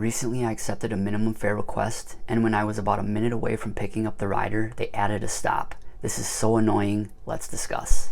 Recently, I accepted a minimum fare request, and when I was about a minute away from picking up the rider, they added a stop. This is so annoying. Let's discuss.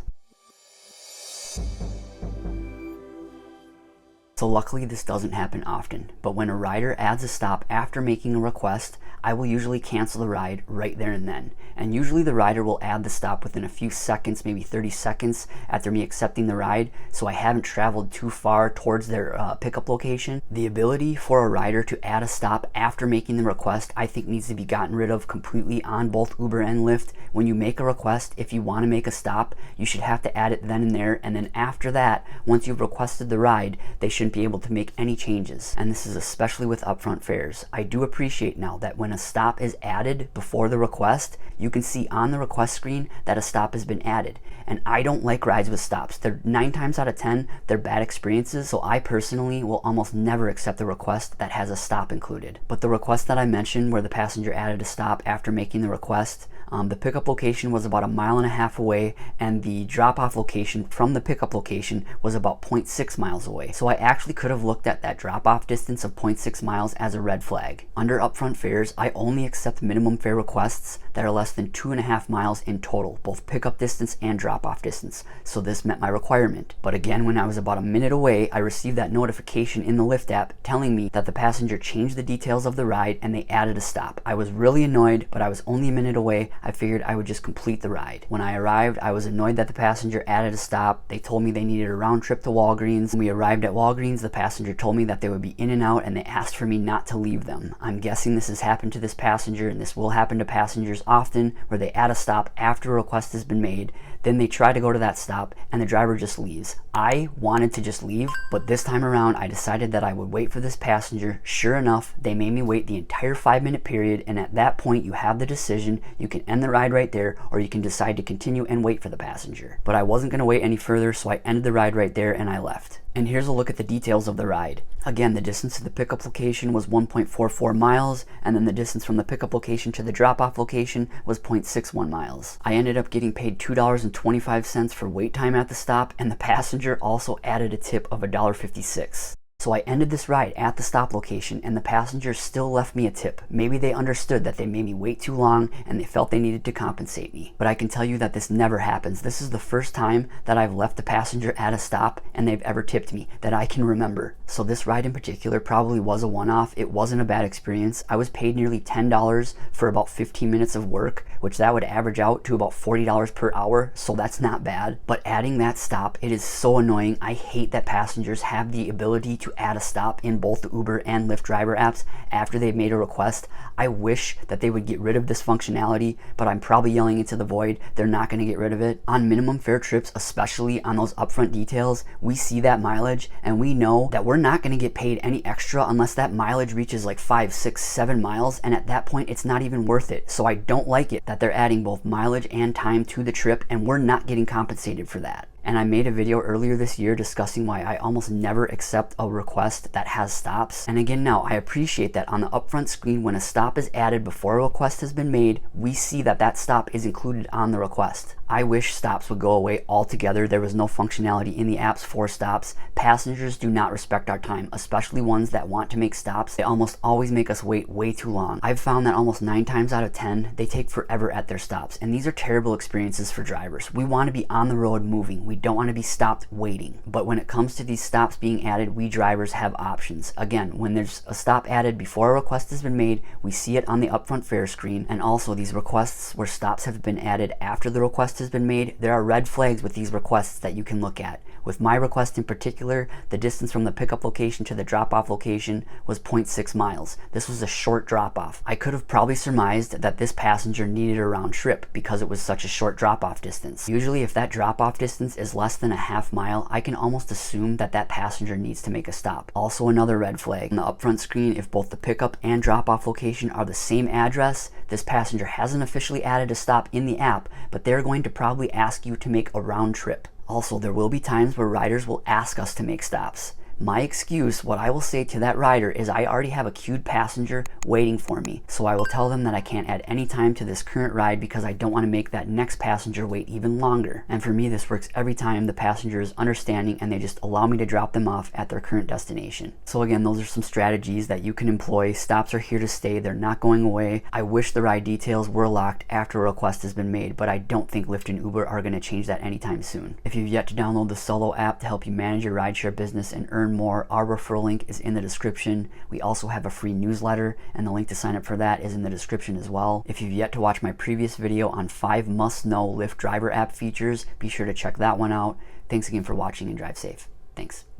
So luckily this doesn't happen often, but when a rider adds a stop after making a request, I will usually cancel the ride right there and then. And usually the rider will add the stop within a few seconds, maybe 30 seconds after me accepting the ride, so I haven't traveled too far towards their pickup location. The ability for a rider to add a stop after making the request, I think needs to be gotten rid of completely on both Uber and Lyft. When you make a request, if you want to make a stop, you should have to add it then and there, and then after that, once you've requested the ride, they shouldn't be able to make any changes. And this is especially with upfront fares. I do appreciate now that when a stop is added before the request, you can see on the request screen that a stop has been added. And I don't like rides with stops. They're 9 times out of 10, they're bad experiences, so I personally will almost never accept a request that has a stop included. But the request that I mentioned where the passenger added a stop after making the request, the pickup location was about 1.5 miles away, and the drop-off location from the pickup location was about 0.6 miles away. So I actually could have looked at that drop-off distance of 0.6 miles as a red flag. Under upfront fares, I only accept minimum fare requests that are less than 2.5 miles in total, both pickup distance and drop-off distance. So this met my requirement. But again, when I was about a minute away, I received that notification in the Lyft app telling me that the passenger changed the details of the ride and they added a stop. I was really annoyed, but I was only a minute away. I figured I would just complete the ride. When I arrived, I was annoyed that the passenger added a stop. They told me they needed a round trip to Walgreens. When we arrived at Walgreens, the passenger told me that they would be in and out, and they asked for me not to leave them. I'm guessing this has happened to this passenger, and this will happen to passengers often, where they add a stop after a request has been made. Then they try to go to that stop and the driver just leaves. I wanted to just leave, but this time around I decided that I would wait for this passenger. Sure enough, they made me wait the entire 5-minute period, and at that point you have the decision. You can end the ride right there, or you can decide to continue and wait for the passenger. But I wasn't going to wait any further, so I ended the ride right there and I left. And here's a look at the details of the ride. Again, the distance to the pickup location was 1.44 miles, and then the distance from the pickup location to the drop-off location was 0.61 miles. I ended up getting paid $2.25 for wait time at the stop, and the passenger also added a tip of $1.56. So I ended this ride at the stop location, and the passenger still left me a tip. Maybe they understood that they made me wait too long and they felt they needed to compensate me. But I can tell you that this never happens. This is the first time that I've left a passenger at a stop and they've ever tipped me that I can remember. So this ride in particular probably was a one-off. It wasn't a bad experience. I was paid nearly $10 for about 15 minutes of work, which that would average out to about $40 per hour, so that's not bad. But adding that stop, it is so annoying. I hate that passengers have the ability to add a stop in both the Uber and Lyft driver apps after they've made a request. I wish that they would get rid of this functionality, but I'm probably yelling into the void. They're not going to get rid of it. On minimum fare trips, especially on those upfront details, we see that mileage and we know that we're not going to get paid any extra unless that mileage reaches like 5, 6, 7 miles, and at that point it's not even worth it. So I don't like it that they're adding both mileage and time to the trip and we're not getting compensated for that. And I made a video earlier this year discussing why I almost never accept a request that has stops. And again now, I appreciate that on the upfront screen, when a stop is added before a request has been made, we see that that stop is included on the request. I wish stops would go away altogether. There was no functionality in the apps for stops. Passengers do not respect our time, especially ones that want to make stops. They almost always make us wait way too long. I've found that almost 9 times out of 10, they take forever at their stops. And these are terrible experiences for drivers. We want to be on the road moving. We don't want to be stopped waiting. But when it comes to these stops being added, we drivers have options. Again, when there's a stop added before a request has been made, we see it on the upfront fare screen. And also these requests where stops have been added after the request has been made, there are red flags with these requests that you can look at. With my request in particular, the distance from the pickup location to the drop-off location was 0.6 miles. This was a short drop-off. I could have probably surmised that this passenger needed a round trip because it was such a short drop-off distance. Usually if that drop-off distance is less than a half mile, I can almost assume that that passenger needs to make a stop. Also another red flag. On the upfront screen, if both the pickup and drop-off location are the same address, this passenger hasn't officially added a stop in the app, but they're going to probably ask you to make a round trip. Also, there will be times where riders will ask us to make stops. My excuse, what I will say to that rider, is I already have a queued passenger waiting for me. So I will tell them that I can't add any time to this current ride because I don't want to make that next passenger wait even longer. And for me, this works every time. The passenger is understanding and they just allow me to drop them off at their current destination. So again, those are some strategies that you can employ. Stops are here to stay. They're not going away. I wish the ride details were locked after a request has been made, but I don't think Lyft and Uber are going to change that anytime soon. If you've yet to download the Solo app to help you manage your rideshare business and earn more, our referral link is in the description. We also have a free newsletter, and the link to sign up for that is in the description as well. If you've yet to watch my previous video on 5 must-know Lyft driver app features, be sure to check that one out. Thanks again for watching and drive safe. Thanks.